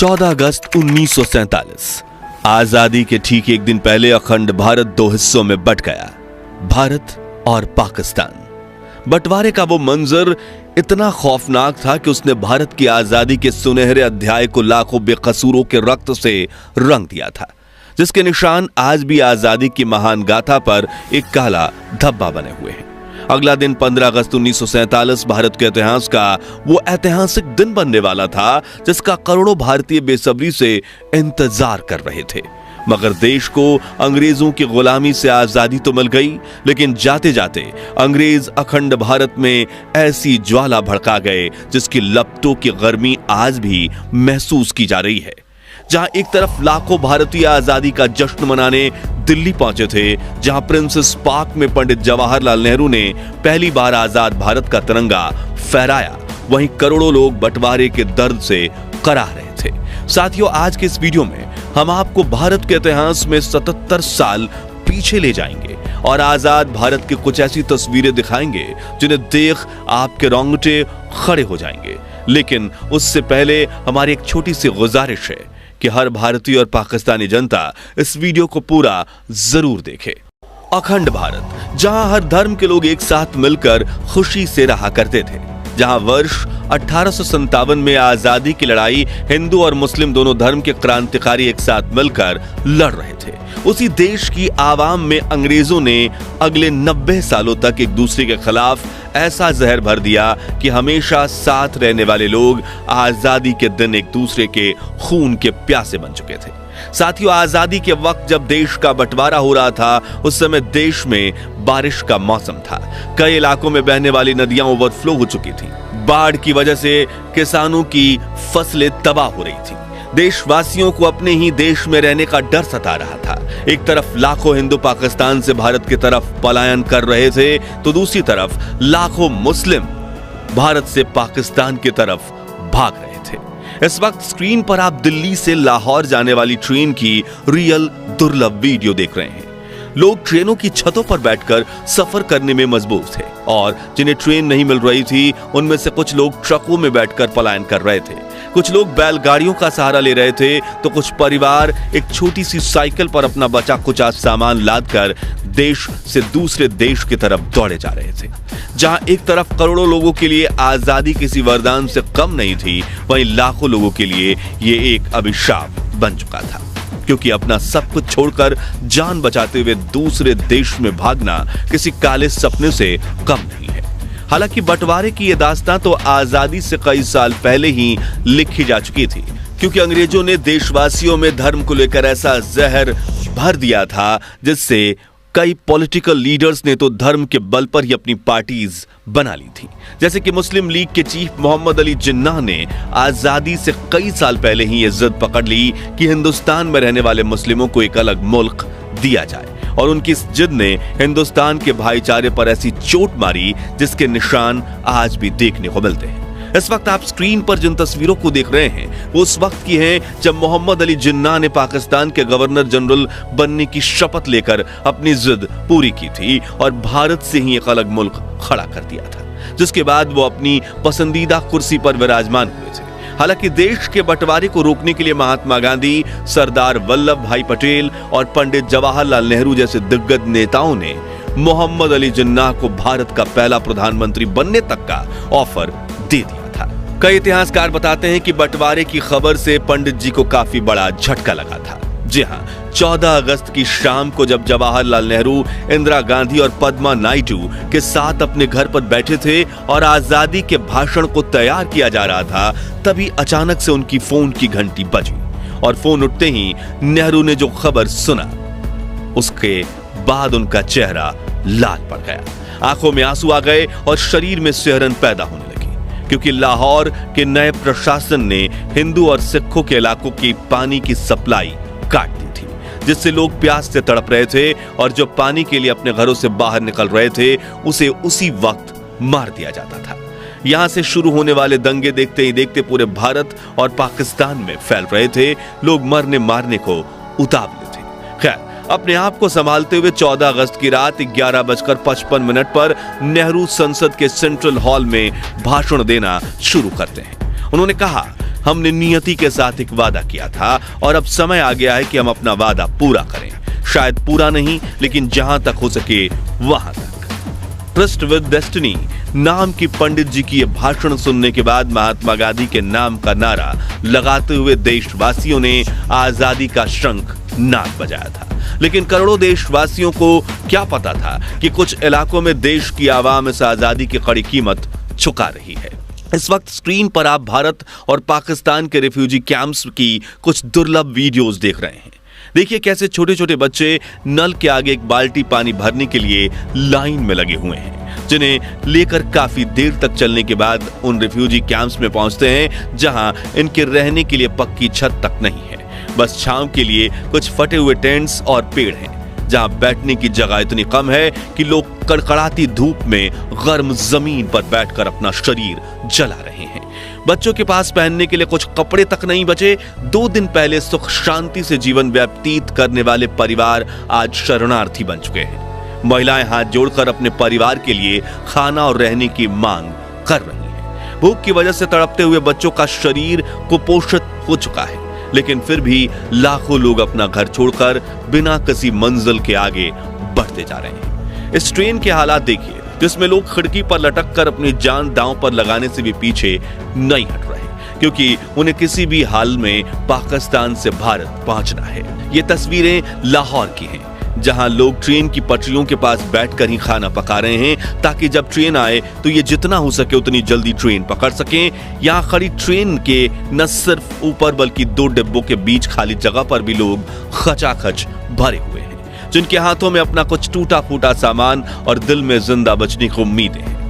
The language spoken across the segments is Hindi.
14 अगस्त 1947 आजादी के ठीक एक दिन पहले अखंड भारत दो हिस्सों में बंट गया, भारत और पाकिस्तान। बंटवारे का वो मंजर इतना खौफनाक था कि उसने भारत की आजादी के सुनहरे अध्याय को लाखों बेकसूरों के रक्त से रंग दिया था, जिसके निशान आज भी आजादी की महान गाथा पर एक काला धब्बा बने हुए हैं। अगला दिन 15 अगस्त 1947 भारत के इतिहास का वो ऐतिहासिक दिन बनने वाला था जिसका करोड़ों भारतीय बेसब्री से इंतजार कर रहे थे। मगर देश को अंग्रेजों की गुलामी से आजादी तो मिल गई, लेकिन जाते जाते अंग्रेज अखंड भारत में ऐसी ज्वाला भड़का गए जिसकी लपटों की गर्मी आज भी महसूस की जा रही है। जहां एक तरफ लाखों भारतीय आजादी का जश्न मनाने दिल्ली पहुंचे थे, जहां प्रिंसेस पार्क में पंडित जवाहरलाल नेहरू ने पहली बार आजाद भारत का तिरंगा फहराया, वहीं करोड़ों लोग बंटवारे के दर्द से कराह रहे थे। साथियों, आज के इस वीडियो में हम आपको भारत के इतिहास में 77 साल पीछे ले जाएंगे और आजाद भारत की कुछ ऐसी तस्वीरें दिखाएंगे जिन्हें देख आपके रोंगटे खड़े हो जाएंगे। लेकिन उससे पहले हमारी एक छोटी सी गुजारिश है कि हर भारतीय और पाकिस्तानी जनता इस वीडियो को पूरा जरूर देखे। अखंड भारत, जहां हर धर्म के लोग एक साथ मिलकर खुशी से रहा करते थे, जहां वर्ष 1857 में आजादी की लड़ाई हिंदू और मुस्लिम दोनों धर्म के क्रांतिकारी एक साथ मिलकर लड़ रहे थे, उसी देश की आवाम में अंग्रेजों ने अगले 90 सालों तक एक दूसरे के खिलाफ ऐसा जहर भर दिया कि हमेशा साथ रहने वाले लोग आजादी के दिन एक दूसरे के खून के प्यासे बन चुके थे। साथियों, आजादी के वक्त जब देश का बंटवारा हो रहा था, उस समय देश में बारिश का मौसम था। कई इलाकों में बहने वाली नदियां ओवरफ्लो हो चुकी थी। बाढ़ की वजह से किसानों की फसलें तबाह हो रही थी। देशवासियों को अपने ही देश में रहने का डर सता रहा था। एक तरफ लाखों हिंदू पाकिस्तान से भारत की तरफ पलायन कर रहे थे, तो दूसरी तरफ लाखों मुस्लिम भारत से पाकिस्तान की तरफ भाग रहे थे। इस वक्त स्क्रीन पर आप दिल्ली से लाहौर जाने वाली ट्रेन की रियल दुर्लभ वीडियो देख रहे हैं। लोग ट्रेनों की छतों पर बैठकर सफर करने में मजबूर थे और जिन्हें ट्रेन नहीं मिल रही थी, उनमें से कुछ लोग ट्रकों में बैठकर पलायन कर रहे थे, कुछ लोग बैलगाड़ियों का सहारा ले रहे थे, तो कुछ परिवार एक छोटी सी साइकिल पर अपना बचा कुचा सामान लादकर देश से दूसरे देश की तरफ दौड़े जा रहे थे। जहां एक तरफ करोड़ों लोगों के लिए आजादी किसी वरदान से कम नहीं थी, वहीं लाखों लोगों के लिए ये एक अभिशाप बन चुका था, क्योंकि अपना सब कुछ छोड़कर जान बचाते हुए दूसरे देश में भागना किसी काले सपने से कम नहीं है। हालांकि बंटवारे की यह दास्तां तो आजादी से कई साल पहले ही लिखी जा चुकी थी, क्योंकि अंग्रेजों ने देशवासियों में धर्म को लेकर ऐसा जहर भर दिया था जिससे कई पॉलिटिकल लीडर्स ने तो धर्म के बल पर ही अपनी पार्टीज बना ली थी। जैसे कि मुस्लिम लीग के चीफ मोहम्मद अली जिन्नाह ने आजादी से कई साल पहले ही यह जिद पकड़ ली कि हिंदुस्तान में रहने वाले मुस्लिमों को एक अलग मुल्क दिया जाए, और उनकी इस जिद ने हिंदुस्तान के भाईचारे पर ऐसी चोट मारी जिसके निशान आज भी देखने को मिलते हैं। इस वक्त आप स्क्रीन पर जिन तस्वीरों को देख रहे हैं वो उस वक्त की हैं जब मोहम्मद अली जिन्नाह ने पाकिस्तान के गवर्नर जनरल बनने की शपथ लेकर अपनी जिद पूरी की थी और भारत से ही एक अलग मुल्क खड़ा कर दिया था, जिसके बाद वो अपनी पसंदीदा कुर्सी पर विराजमान हुए थे। हालांकि देश के बंटवारे को रोकने के लिए महात्मा गांधी, सरदार वल्लभ भाई पटेल और पंडित जवाहरलाल नेहरू जैसे दिग्गज नेताओं ने मोहम्मद अली जिन्नाह को भारत का पहला प्रधानमंत्री बनने तक का ऑफर दे दिया था। कई इतिहासकार बताते हैं कि बंटवारे की खबर से पंडित जी को काफी बड़ा झटका लगा था। जी हां, 14 अगस्त की शाम को जब जवाहरलाल नेहरू, इंदिरा गांधी और पद्मा नायडू के साथ अपने घर पर बैठे थे और आजादी के भाषण को तैयार किया जा रहा था, तभी अचानक से उनकी फोन की घंटी बजी और फोन उठते ही नेहरू ने जो खबर सुना, उसके बाद उनका चेहरा लाल पड़ गया, आंखों में आंसू आ गए और शरीर में सिहरन पैदा होने लगी, क्योंकि लाहौर के नए प्रशासन ने हिंदू और सिखों के इलाकों की पानी की सप्लाई काट दी थी, जिससे लोग प्यास से तड़प रहे थे और जो पानी के लिए अपने घरों से बाहर निकल रहे थे उसे उसी वक्त मार दिया जाता था। यहां से शुरू होने वाले दंगे देखते ही देखते पूरे भारत और पाकिस्तान में फैल रहे थे। लोग मरने मारने को उतावले थे। खैर, अपने आप को संभालते हुए 14 अगस्त की रात 11:55 पर नेहरू संसद के सेंट्रल हॉल में भाषण देना शुरू करते हैं उन्होंने कहा, हमने नियति के साथ एक वादा किया था और अब समय आ गया है कि हम अपना वादा पूरा करें। शायद पूरा नहीं, लेकिन जहां तक हो सके वहां तक। ट्रस्ट विद डेस्टिनी नाम की पंडित जी की यह भाषण सुनने के बाद महात्मा गांधी के नाम का नारा लगाते हुए देशवासियों ने आजादी का शंख नाद बजाया था। लेकिन करोड़ों देशवासियों को क्या पता था कि कुछ इलाकों में देश की आवाम इस आजादी की कड़ी कीमत चुका रही है। इस वक्त स्क्रीन पर आप भारत और पाकिस्तान के रिफ्यूजी कैंप्स की कुछ दुर्लभ वीडियोस देख रहे हैं। देखिए कैसे छोटे छोटे बच्चे नल के आगे एक बाल्टी पानी भरने के लिए लाइन में लगे हुए हैं, जिन्हें लेकर काफी देर तक चलने के बाद उन रिफ्यूजी कैंप्स में पहुंचते हैं जहां इनके रहने के लिए पक्की छत तक नहीं है। बस छांव के लिए कुछ फटे हुए टेंट्स और पेड़ हैं, जहां बैठने की जगह इतनी कम है कि लोग कड़कड़ाती धूप में गर्म जमीन पर बैठकर अपना शरीर जला रहे हैं। बच्चों के पास पहनने के लिए कुछ कपड़े तक नहीं बचे। 2 दिन पहले सुख शांति से जीवन व्यतीत करने वाले परिवार आज शरणार्थी बन चुके हैं। महिलाएं हाथ जोड़कर अपने परिवार के लिए खाना और रहने की मांग कर रही हैं। भूख की वजह से तड़पते हुए बच्चों का शरीर कुपोषित हो चुका है, लेकिन फिर भी लाखों लोग अपना घर छोड़कर बिना किसी मंजिल के आगे बढ़ते जा रहे हैं। इस ट्रेन के हालात देखिए, जिसमें लोग खिड़की पर लटक कर अपनी जान दांव पर लगाने से भी पीछे नहीं हट रहे, क्योंकि उन्हें किसी भी हाल में पाकिस्तान से भारत पहुंचना है। ये तस्वीरें लाहौर की हैं, जहां लोग ट्रेन की पटरियों के पास बैठकर ही खाना पका रहे हैं, ताकि जब ट्रेन आए तो ये जितना हो सके उतनी जल्दी ट्रेन पकड़ सकें। यहाँ खड़ी ट्रेन के न सिर्फ ऊपर बल्कि 2 डिब्बों के बीच खाली जगह पर भी लोग खचाखच भरे हुए हैं, जिनके हाथों में अपना कुछ टूटा फूटा सामान और दिल में जिंदा बचने की उम्मीदें हैं।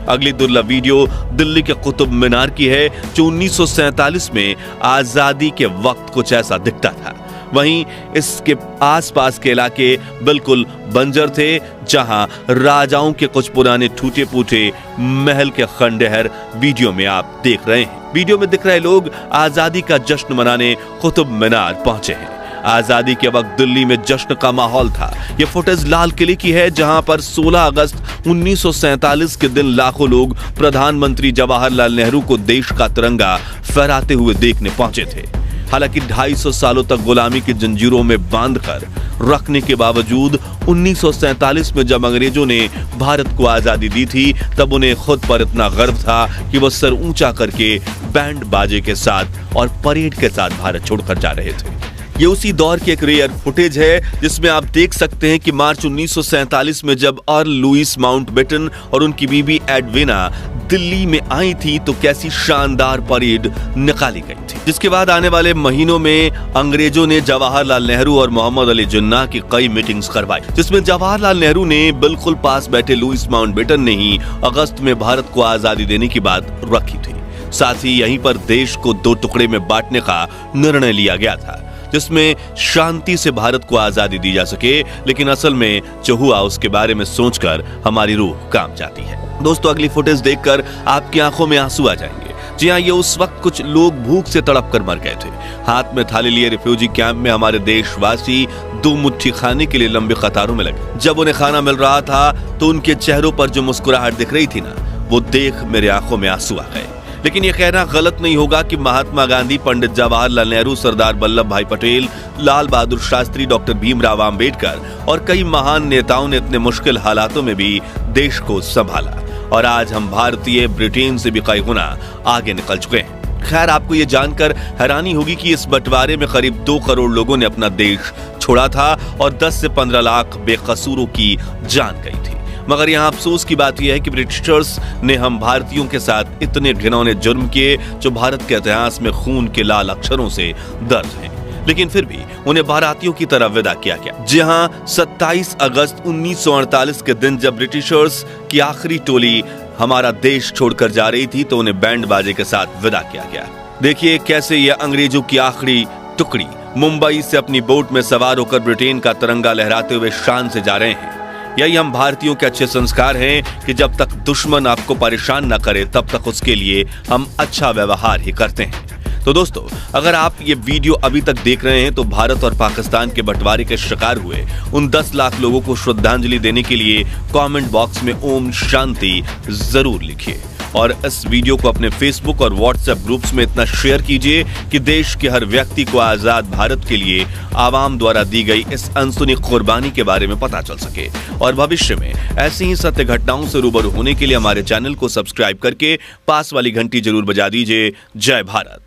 अगली दुर्लभ वीडियो दिल्ली के कुतुब मीनार की है, जो 1947 में आजादी के वक्त कुछ ऐसा दिखता था। वहीं इसके आसपास के इलाके बिल्कुल बंजर थे, जहां राजाओं के कुछ पुराने टूटे फूटे महल के खंडहर वीडियो में आप देख रहे हैं। वीडियो में दिख रहे लोग आजादी का जश्न मनाने कुतुब मीनार पहुंचे हैं। आजादी के वक्त दिल्ली में जश्न का माहौल था। यह फुटेज लाल किले की है, जहां पर 16 अगस्त 1947 के दिन लाखों लोग प्रधानमंत्री जवाहरलाल नेहरू को देश का तिरंगा फहराते हुए देखने पहुंचे थे। हालांकि 250 सालों तक गुलामी की जंजीरों में बांधकर रखने के बावजूद 1947 में जब अंग्रेजों ने भारत को आजादी दी थी, तब उन्हें खुद पर इतना गर्व था कि वह सर ऊंचा करके बैंड बाजे के साथ और परेड के साथ भारत छोड़कर जा रहे थे। ये उसी दौर की एक रेयर फुटेज है, जिसमें आप देख सकते हैं कि मार्च 1947 में जब अर्ल लुइस माउंटबेटन और उनकी बीबी एडविना दिल्ली में आई थी, तो कैसी शानदार परेड निकाली गई थी। जिसके बाद आने वाले महीनों में अंग्रेजों ने जवाहरलाल नेहरू और मोहम्मद अली जिन्ना की कई मीटिंग्स करवाई, जिसमें जवाहरलाल नेहरू ने बिल्कुल पास बैठे लुइस माउंटबेटन ने ही अगस्त में भारत को आजादी देने की बात रखी थी। साथ ही यहीं पर देश को 2 टुकड़े में बांटने का निर्णय लिया गया था, जिसमें शांति से भारत को आजादी दी जा सके। लेकिन असल में जो हुआ उसके बारे में सोचकर हमारी रूह कांप जाती है। दोस्तों, अगली फुटेज देखकर आपकी आंखों में आंसू आ जाएंगे। जी हाँ, ये उस वक्त कुछ लोग भूख से तड़प कर मर गए थे। हाथ में थाली लिए रिफ्यूजी कैंप में हमारे देशवासी 2 मुट्ठी खाने के लिए लंबी कतारों में लगे। जब उन्हें खाना मिल रहा था तो उनके चेहरों पर जो मुस्कुराहट दिख रही थी ना, वो देख मेरे आंखों में आंसू आ गए। लेकिन यह कहना गलत नहीं होगा कि महात्मा गांधी, पंडित जवाहरलाल नेहरू, सरदार वल्लभ भाई पटेल, लाल बहादुर शास्त्री, डॉक्टर भीमराव आंबेडकर और कई महान नेताओं ने इतने मुश्किल हालातों में भी देश को संभाला, और आज हम भारतीय ब्रिटेन से भी कई गुना आगे निकल चुके हैं। खैर, आपको ये जानकर हैरानी होगी कि इस बंटवारे में करीब 2 करोड़ लोगों ने अपना देश छोड़ा था और 10 से 15 लाख बेकसूरों की जान गई थी। मगर यहाँ अफसोस की बात यह है कि ब्रिटिशर्स ने हम भारतीयों के साथ इतने घिनौने जुर्म किए जो भारत के इतिहास में खून के लाल अक्षरों से दर्ज हैं। लेकिन फिर भी उन्हें भारतीयों की तरह विदा किया गया। जहाँ 27 अगस्त 1948 के दिन जब ब्रिटिशर्स की आखिरी टोली हमारा देश छोड़कर जा रही थी, तो उन्हें बैंड बाजे के साथ विदा किया गया। देखिए कैसे यह अंग्रेजों की आखिरी टुकड़ी मुंबई से अपनी बोट में सवार होकर ब्रिटेन का तिरंगा लहराते हुए शान से जा रहे हैं। यही हम भारतीयों के अच्छे संस्कार हैं कि जब तक दुश्मन आपको परेशान न करे, तब तक उसके लिए हम अच्छा व्यवहार ही करते हैं। तो दोस्तों, अगर आप ये वीडियो अभी तक देख रहे हैं तो भारत और पाकिस्तान के बंटवारे के शिकार हुए उन 10 लाख लोगों को श्रद्धांजलि देने के लिए कमेंट बॉक्स में ओम शांति जरूर लिखिए। और इस वीडियो को अपने फेसबुक और व्हाट्सएप ग्रुप्स में इतना शेयर कीजिए कि देश के हर व्यक्ति को आजाद भारत के लिए आवाम द्वारा दी गई इस अनसुनी कुर्बानी के बारे में पता चल सके। और भविष्य में ऐसी ही सत्य घटनाओं से रूबरू होने के लिए हमारे चैनल को सब्सक्राइब करके पास वाली घंटी जरूर बजा दीजिए। जय भारत।